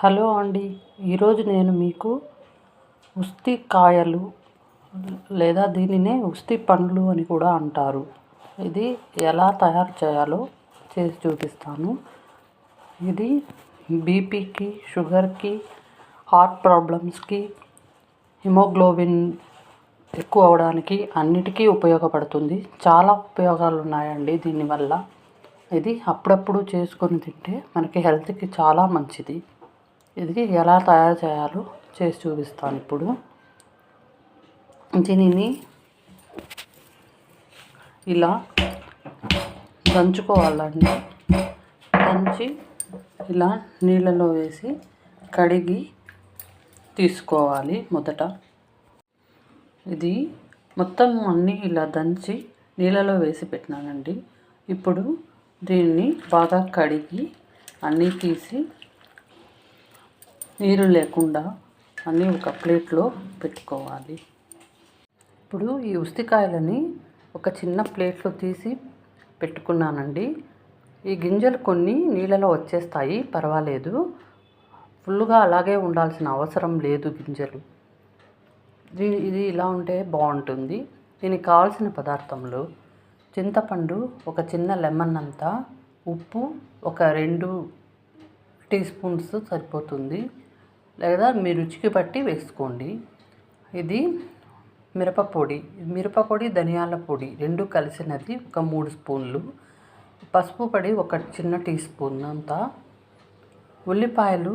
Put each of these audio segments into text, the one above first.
Hello అండి. ఈరోజు నేను మీకు ఉస్తికాయలు లేదా దీనినే ఉస్తి పండ్లు అని కూడా అంటారు. ఇది ఎలా తయారు చేయాలో చేసి చూపిస్తాను. ఇది బీపీకి, షుగర్కి, హార్ట్ ప్రాబ్లమ్స్కి, హిమోగ్లోబిన్ ఎక్కువ అవడానికి అన్నిటికీ ఉపయోగపడుతుంది. చాలా ఉపయోగాలు ఉన్నాయండి దీనివల్ల. ఇది అప్పుడప్పుడు చేసుకొని తింటే మనకి హెల్త్కి చాలా మంచిది. ఇది ఎలా తయారు చేయాలో చేసి చూపిస్తాను ఇప్పుడు. దీనిని ఇలా దంచుకోవాలండి. దంచి ఇలా నీళ్ళలో వేసి కడిగి తీసుకోవాలి. మొదట ఇది మొత్తం అన్నీ ఇలా దంచి నీళ్ళలో వేసి పెట్టినానండి. ఇప్పుడు దీన్ని బాగా కడిగి అన్నీ తీసి నీరు లేకుండా అన్నీ ఒక ప్లేట్లో పెట్టుకోవాలి. ఇప్పుడు ఈ ఉస్తికాయలని ఒక చిన్న ప్లేట్లో తీసి పెట్టుకున్నానండి. ఈ గింజలు కొన్ని నీళ్ళలో వచ్చేస్తాయి, పర్వాలేదు. ఫుల్గా అలాగే ఉండాల్సిన అవసరం లేదు గింజలు. ఇది ఇలా ఉంటే బాగుంటుంది. దీనికి కావాల్సిన పదార్థములు: చింతపండు ఒక చిన్న లెమన్ అంతా, ఉప్పు ఒక 2 టీ స్పూన్స్ సరిపోతుంది, లేదా మీ రుచికి బట్టి వేసుకోండి. ఇది మిరపపొడి, ధనియాల పొడి 2 కలిసినది ఒక 3 స్పూన్లు, పసుపు పొడి ఒక చిన్న టీ స్పూన్ అంతా, ఉల్లిపాయలు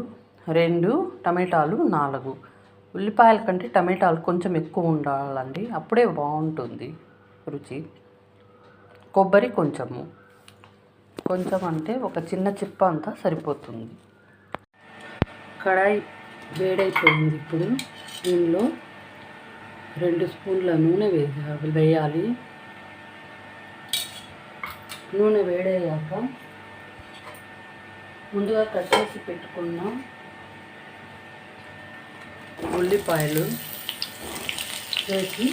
2, టమాటాలు 4. ఉల్లిపాయల కంటే టమాటాలు కొంచెం ఎక్కువ ఉండాలండి, అప్పుడే బాగుంటుంది రుచి. కొబ్బరి కొంచెం అంటే ఒక చిన్న చిప్ప అంతా సరిపోతుంది. కడాయి వేడైపోయింది. ఇప్పుడు దీనిలో 2 స్పూన్ల నూనె వేయాలి. నూనె వేడయ్యాక ముందుగా కట్ చేసి పెట్టుకున్న ఉల్లిపాయలు వేసి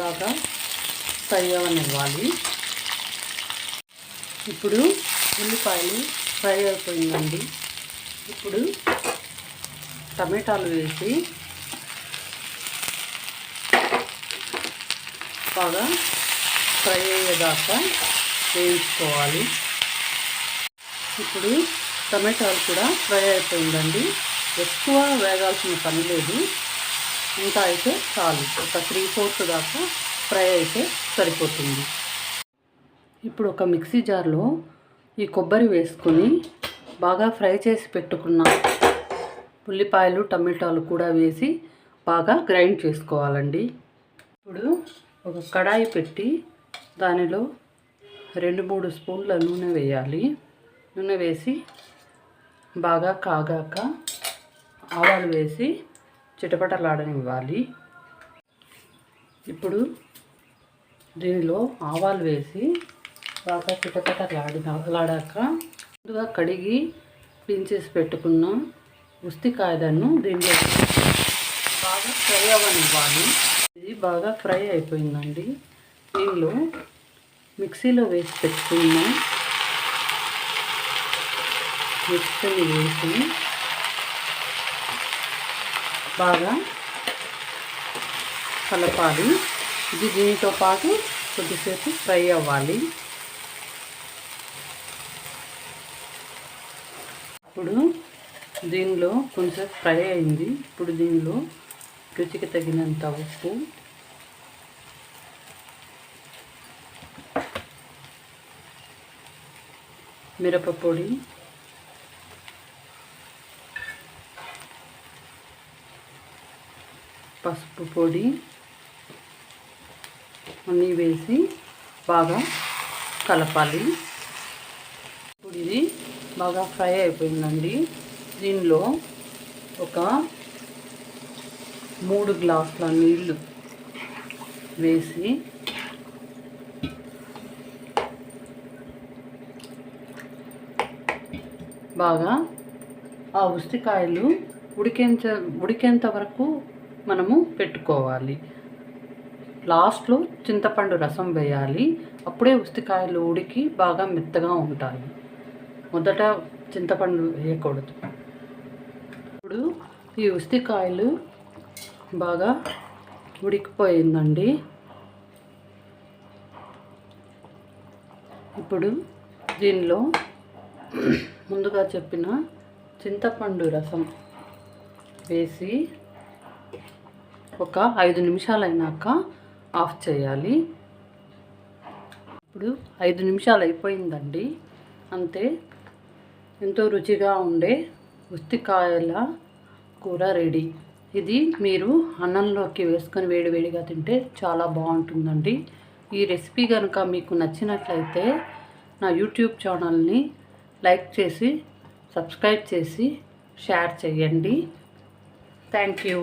బాగా ఫ్రై అవ్వనివ్వాలి. ఇప్పుడు ఉల్లిపాయలు ఫ్రై అయిపోయిందండి. ఇప్పుడు టమాటాలు వేసి బాగా ఫ్రై అయ్యేదాకా వేయించుకోవాలి. ఇప్పుడు టమాటాలు కూడా ఫ్రై అయిపోయిందండి. ఎక్కువ వేగాల్సిన పని లేదు, ఇంత అయితే చాలు. ఒక 3/4 దాకా ఫ్రై అయితే సరిపోతుంది. ఇప్పుడు ఒక మిక్సీ జార్లో ఈ కొబ్బరి వేసుకొని బాగా ఫ్రై చేసి పెట్టుకున్న ఉల్లిపాయలు, టమాటాలు కూడా వేసి బాగా గ్రైండ్ చేసుకోవాలండి. ఇప్పుడు ఒక కడాయి పెట్టి దానిలో 2-3 స్పూన్ల నూనె వేయాలి. నూనె వేసి బాగా కాగాక ఆవాలు వేసి చిటపటలాడనివ్వాలి. ఇప్పుడు దీనిలో ఆవాలు వేసి బాగా చిటపటలాడాక ముందుగా కడిగి పించేసి పెట్టుకున్న ఉస్తికాయలను దీనిలో బాగా ఫ్రై అవ్వనివ్వాలి. ఇది బాగా ఫ్రై అయిపోయిందండి. దీనిలో మిక్సీలో వేసి పెట్టుకున్న మిక్సీని వేసి బాగా కలపాలి. ఇది దీనితో పాటు కొద్దిసేపు ఫ్రై అవ్వాలి. ఇప్పుడు దీనిలో కొంచెం ఫ్రై అయింది. ఇప్పుడు దీనిలో రుచికి తగినంత ఉప్పు, మిరపపొడి, పసుపు పొడి అన్నీ వేసి బాగా కలపాలి. ఇప్పుడు ఇది బాగా ఫ్రై అయిపోయిందండి. దీనిలో ఒక 3 గ్లాసుల నీళ్ళు వేసి బాగా ఆ ఉస్తికాయలు ఉడికేంత వరకు మనము పెట్టుకోవాలి. లాస్ట్లో చింతపండు రసం వేయాలి. అప్పుడే ఉసిరికాయలు ఉడికి బాగా మెత్తగా ఉంటాయి. మొదట చింతపండు వేయకూడదు. ఇప్పుడు ఈ ఉసిరికాయలు బాగా ఉడికిపోయిందండి. ఇప్పుడు దీనిలో ముందుగా చెప్పిన చింతపండు రసం వేసి ఒక 5 నిమిషాలు అయినాక ఆఫ్ చేయాలి. ఇప్పుడు 5 నిమిషాలు అయిపోయిందండి. అంతే, ఎంతో రుచిగా ఉండే ఉసిరికాయల కూర రెడీ. ఇది మీరు అన్నంలోకి వేసుకొని వేడివేడిగా తింటే చాలా బాగుంటుందండి. ఈ రెసిపీ కనుక మీకు నచ్చినట్లయితే నా యూట్యూబ్ ఛానల్ని లైక్ చేసి, సబ్స్క్రైబ్ చేసి, షేర్ చేయండి. Thank you.